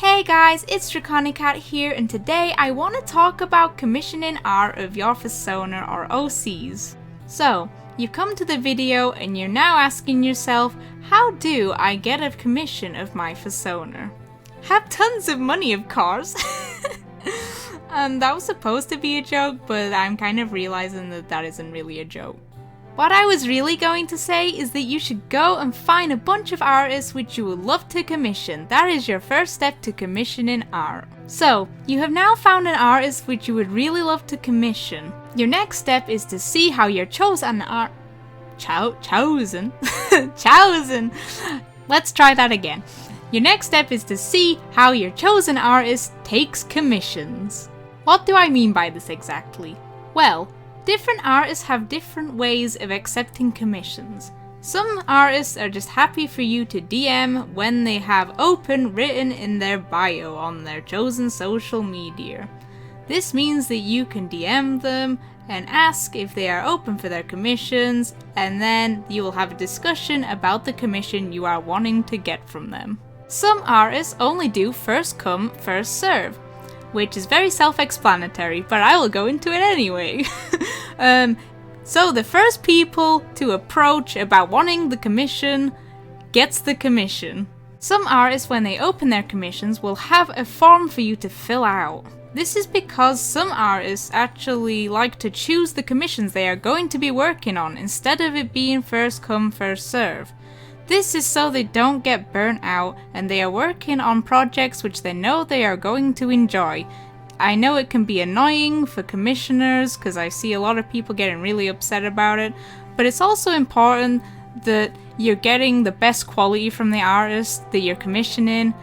Hey guys, it's Etiquette here, and today I want to talk about commissioning art of your persona or OCs. So, you've come to the video and you're now asking yourself, how do I get a commission of my persona? Have tons of money, of course. That was supposed to be a joke, but I'm kind of realizing that that isn't really a joke. What I was really going to say is that you should go and find a bunch of artists which you would love to commission. That is your first step to commissioning art. So, you have now found an artist which you would really love to commission. Your next step is to see how your chosen art... chosen? Chosen! Let's try that again. Your next step is to see how your chosen artist takes commissions. What do I mean by this exactly? Well, different artists have different ways of accepting commissions. Some artists are just happy for you to DM when they have open written in their bio on their chosen social media. This means that you can DM them and ask if they are open for their commissions, and then you will have a discussion about the commission you are wanting to get from them. Some artists only do first come, first serve, which is very self-explanatory, but I will go into it anyway. So the first people to approach about wanting the commission gets the commission. Some artists, when they open their commissions, will have a form for you to fill out. This is because some artists actually like to choose the commissions they are going to be working on instead of it being first come, first serve. This is so they don't get burnt out and they are working on projects which they know they are going to enjoy. I know it can be annoying for commissioners because I see a lot of people getting really upset about it, but it's also important that you're getting the best quality from the artist that you're commissioning,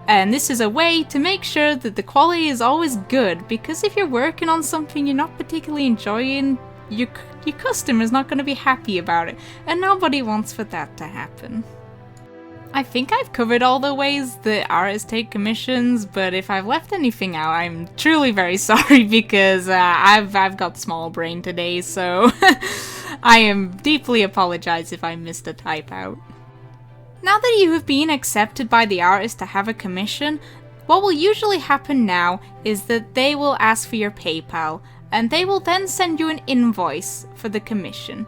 and this is a way to make sure that the quality is always good, because if you're working on something you're not particularly enjoying, your customer's not going to be happy about it, and nobody wants for that to happen. I think I've covered all the ways that artists take commissions, but if I've left anything out, I'm truly very sorry because I've got small brain today, so I am deeply apologize if I missed a type out. Now that you have been accepted by the artist to have a commission, what will usually happen now is that they will ask for your PayPal, and they will then send you an invoice for the commission.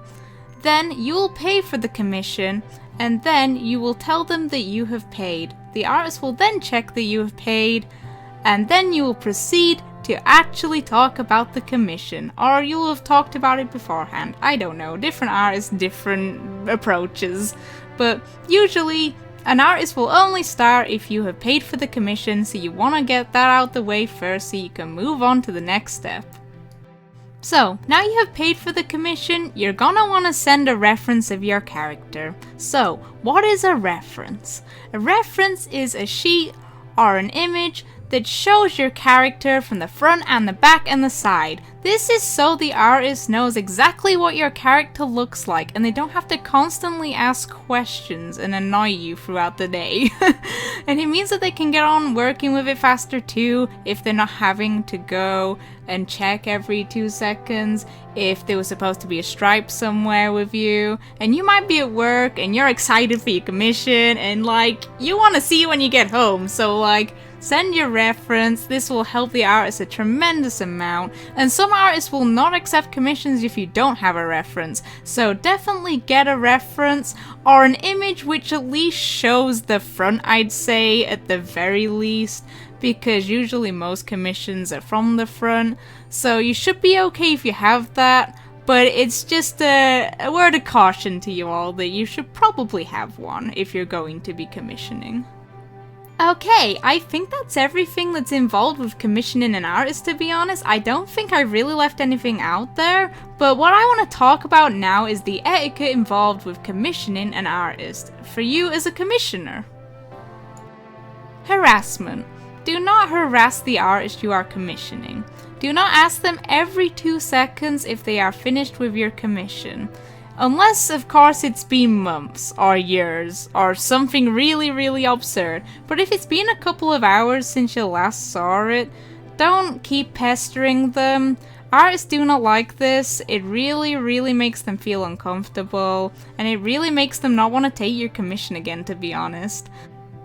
Then you will pay for the commission, and then you will tell them that you have paid. The artist will then check that you have paid, and then you will proceed to actually talk about the commission, or you will have talked about it beforehand. I don't know, different artists, different approaches, but usually an artist will only start if you have paid for the commission, so you want to get that out the way first so you can move on to the next step. So, now you have paid for the commission, you're gonna want to send a reference of your character. So, what is a reference? A reference is a sheet or an image that shows your character from the front and the back and the side. This is so the artist knows exactly what your character looks like and they don't have to constantly ask questions and annoy you throughout the day. And it means that they can get on working with it faster too if they're not having to go and check every 2 seconds if there was supposed to be a stripe somewhere with you, and you might be at work and you're excited for your commission and you want to see it when you get home, so send your reference. This will help the artist a tremendous amount, and some artists will not accept commissions if you don't have a reference, so definitely get a reference or an image which at least shows the front, I'd say, at the very least, because usually most commissions are from the front, so you should be okay if you have that, but it's just a word of caution to you all that you should probably have one if you're going to be commissioning. Okay, I think that's everything that's involved with commissioning an artist, to be honest. I don't think I really left anything out there, but what I want to talk about now is the etiquette involved with commissioning an artist, for you as a commissioner. Harassment. Do not harass the artist you are commissioning. Do not ask them every 2 seconds if they are finished with your commission. Unless, of course, it's been months, or years, or something really, really absurd. But if it's been a couple of hours since you last saw it, don't keep pestering them. Artists do not like this. It really, really makes them feel uncomfortable, and it really makes them not want to take your commission again, to be honest.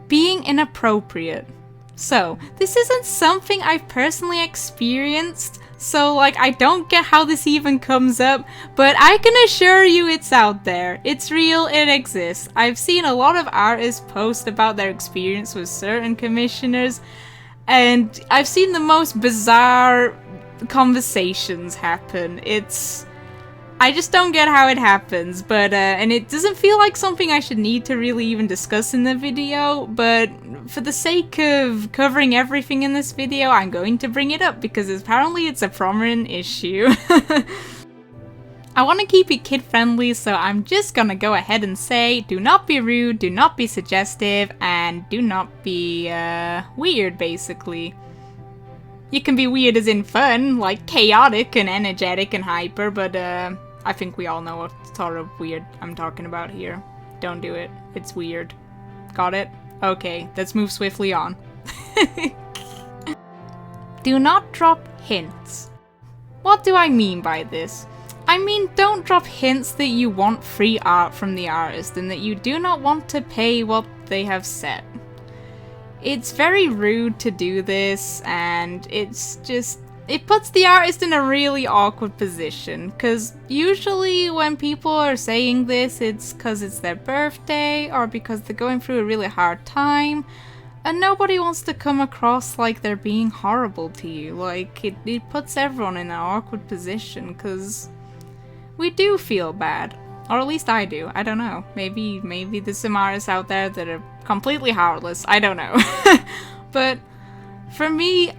Being inappropriate. So, this isn't something I've personally experienced, so like I don't get how this even comes up, but I can assure you it's out there. It's real, it exists. I've seen a lot of artists post about their experience with certain commissioners, and I've seen the most bizarre conversations happen. I just don't get how it happens, but, and it doesn't feel like something I should need to really even discuss in the video, but for the sake of covering everything in this video, I'm going to bring it up, because apparently it's a prominent issue. I want to keep it kid-friendly, so I'm just gonna go ahead and say, do not be rude, do not be suggestive, and do not be, weird, basically. You can be weird as in fun, like chaotic and energetic and hyper, but I think we all know what sort of weird I'm talking about here. Don't do it. It's weird. Got it? Okay, let's move swiftly on. Do not drop hints. What do I mean by this? I mean, don't drop hints that you want free art from the artist and that you do not want to pay what they have set. It's very rude to do this, and it puts the artist in a really awkward position, because usually when people are saying this, it's because it's their birthday or because they're going through a really hard time, and nobody wants to come across like they're being horrible to you. Like, it puts everyone in an awkward position, because we do feel bad. Or at least I do. I don't know. Maybe there's some artists out there that are completely heartless. I don't know. But for me,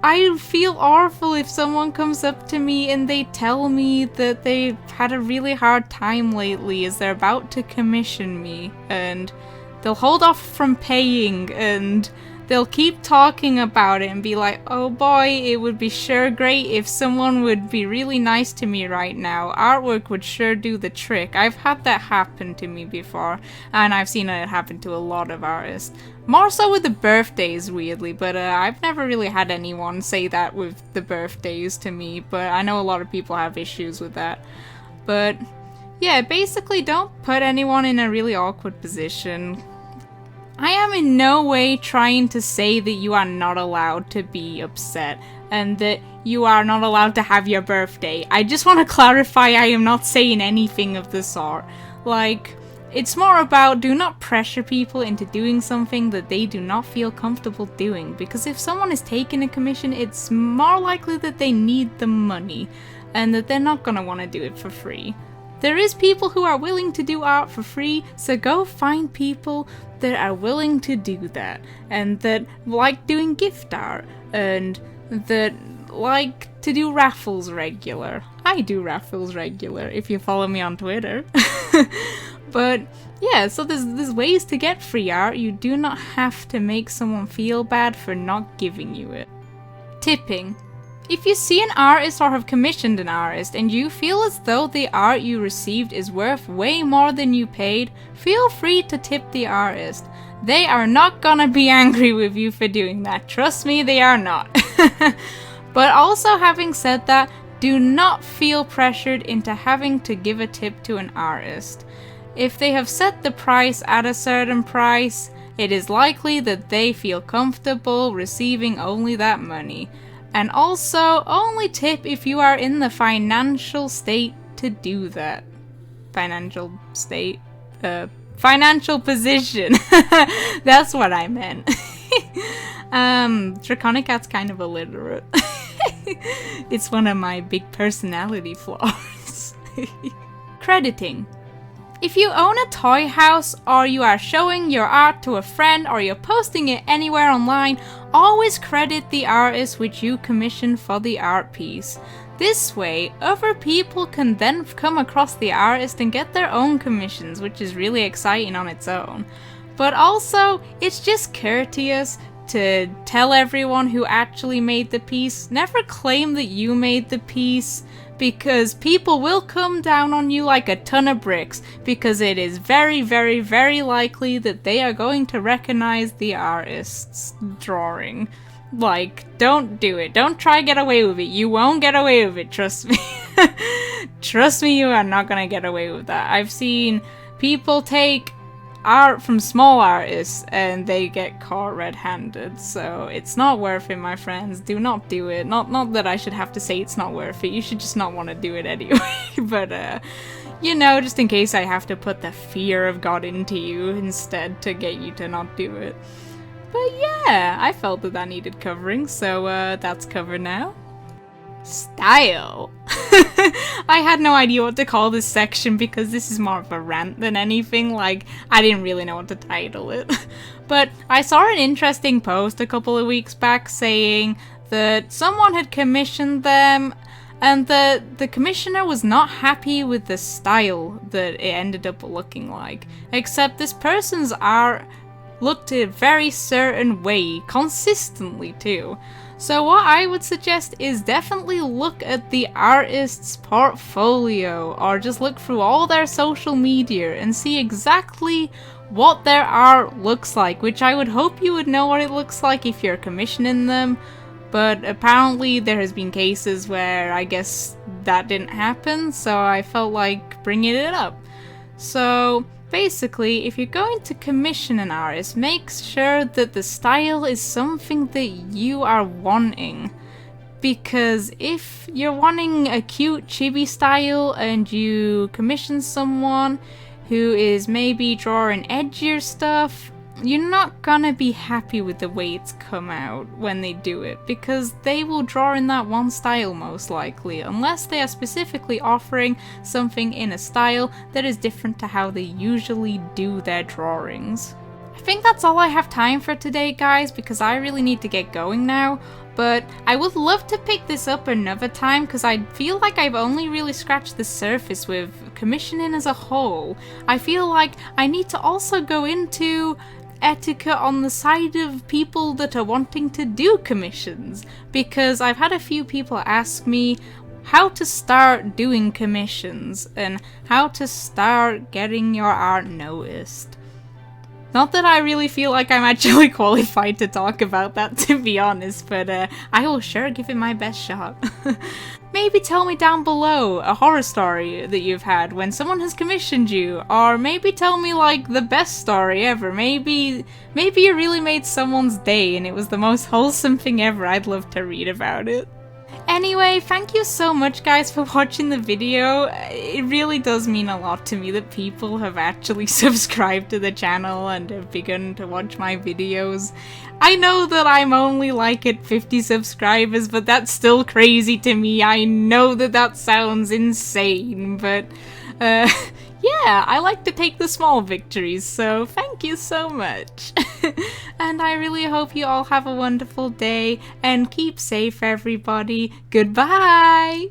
I feel awful if someone comes up to me and they tell me that they've had a really hard time lately as they're about to commission me, and they'll hold off from paying, and they'll keep talking about it and be like, oh boy, it would be sure great if someone would be really nice to me right now. Artwork would sure do the trick. I've had that happen to me before, and I've seen it happen to a lot of artists. More so with the birthdays, weirdly, but I've never really had anyone say that with the birthdays to me, but I know a lot of people have issues with that. But yeah, basically don't put anyone in a really awkward position. I am in no way trying to say that you are not allowed to be upset and that you are not allowed to have your birthday. I just want to clarify, I am not saying anything of the sort. Like, it's more about do not pressure people into doing something that they do not feel comfortable doing, because if someone is taking a commission, it's more likely that they need the money and that they're not gonna want to do it for free. There is people who are willing to do art for free, so go find people that are willing to do that, and that like doing gift art, and that like to do raffles regular. I do raffles regular, if you follow me on Twitter. But yeah, so there's ways to get free art. You do not have to make someone feel bad for not giving you it. Tipping. If you see an artist or have commissioned an artist and you feel as though the art you received is worth way more than you paid, feel free to tip the artist. They are not gonna be angry with you for doing that. Trust me, they are not. But also, having said that, do not feel pressured into having to give a tip to an artist. If they have set the price at a certain price, it is likely that they feel comfortable receiving only that money. And also, only tip if you are in the financial state to do that. Financial state? Financial position. That's what I meant. Draconicat's kind of illiterate. It's one of my big personality flaws. Crediting. If you own a toy house, or you are showing your art to a friend, or you're posting it anywhere online, always credit the artist which you commissioned for the art piece. This way, other people can then come across the artist and get their own commissions, which is really exciting on its own. But also, it's just courteous to tell everyone who actually made the piece, never claim that you made the piece, because people will come down on you like a ton of bricks, because it is very, very, very likely that they are going to recognize the artist's drawing. Like, don't do it. Don't try to get away with it. You won't get away with it, trust me. Trust me, you are not gonna get away with that. I've seen people take art from small artists and they get caught red-handed, so it's not worth it, my friends. Do not do it. Not that I should have to say it's not worth it, you should just not want to do it anyway. But you know, just in case I have to put the fear of God into you instead to get you to not do it. But yeah, I felt that needed covering, so that's covered now. Style. I had no idea what to call this section because this is more of a rant than anything. Like, I didn't really know what to title it. But I saw an interesting post a couple of weeks back saying that someone had commissioned them and the commissioner was not happy with the style that it ended up looking like. Except this person's art looked a very certain way, consistently too. So what I would suggest is definitely look at the artist's portfolio, or just look through all their social media and see exactly what their art looks like, which I would hope you would know what it looks like if you're commissioning them, but apparently there has been cases where I guess that didn't happen, so I felt like bringing it up. So basically, if you're going to commission an artist, make sure that the style is something that you are wanting. Because if you're wanting a cute chibi style and you commission someone who is maybe drawing edgier stuff, you're not gonna be happy with the way it's come out when they do it, because they will draw in that one style most likely, unless they are specifically offering something in a style that is different to how they usually do their drawings. I think that's all I have time for today, guys, because I really need to get going now, but I would love to pick this up another time because I feel like I've only really scratched the surface with commissioning as a whole. I feel like I need to also go into etiquette on the side of people that are wanting to do commissions, because I've had a few people ask me how to start doing commissions and how to start getting your art noticed. Not that I really feel like I'm actually qualified to talk about that, to be honest, but I will sure give it my best shot. Maybe tell me down below a horror story that you've had when someone has commissioned you, or maybe tell me like the best story ever. Maybe you really made someone's day and it was the most wholesome thing ever. I'd love to read about it. Anyway, thank you so much guys for watching the video. It really does mean a lot to me that people have actually subscribed to the channel and have begun to watch my videos. I know that I'm only like at 50 subscribers, but that's still crazy to me. I know that that sounds insane, but yeah, I like to take the small victories, so thank you so much. And I really hope you all have a wonderful day, and keep safe everybody. Goodbye!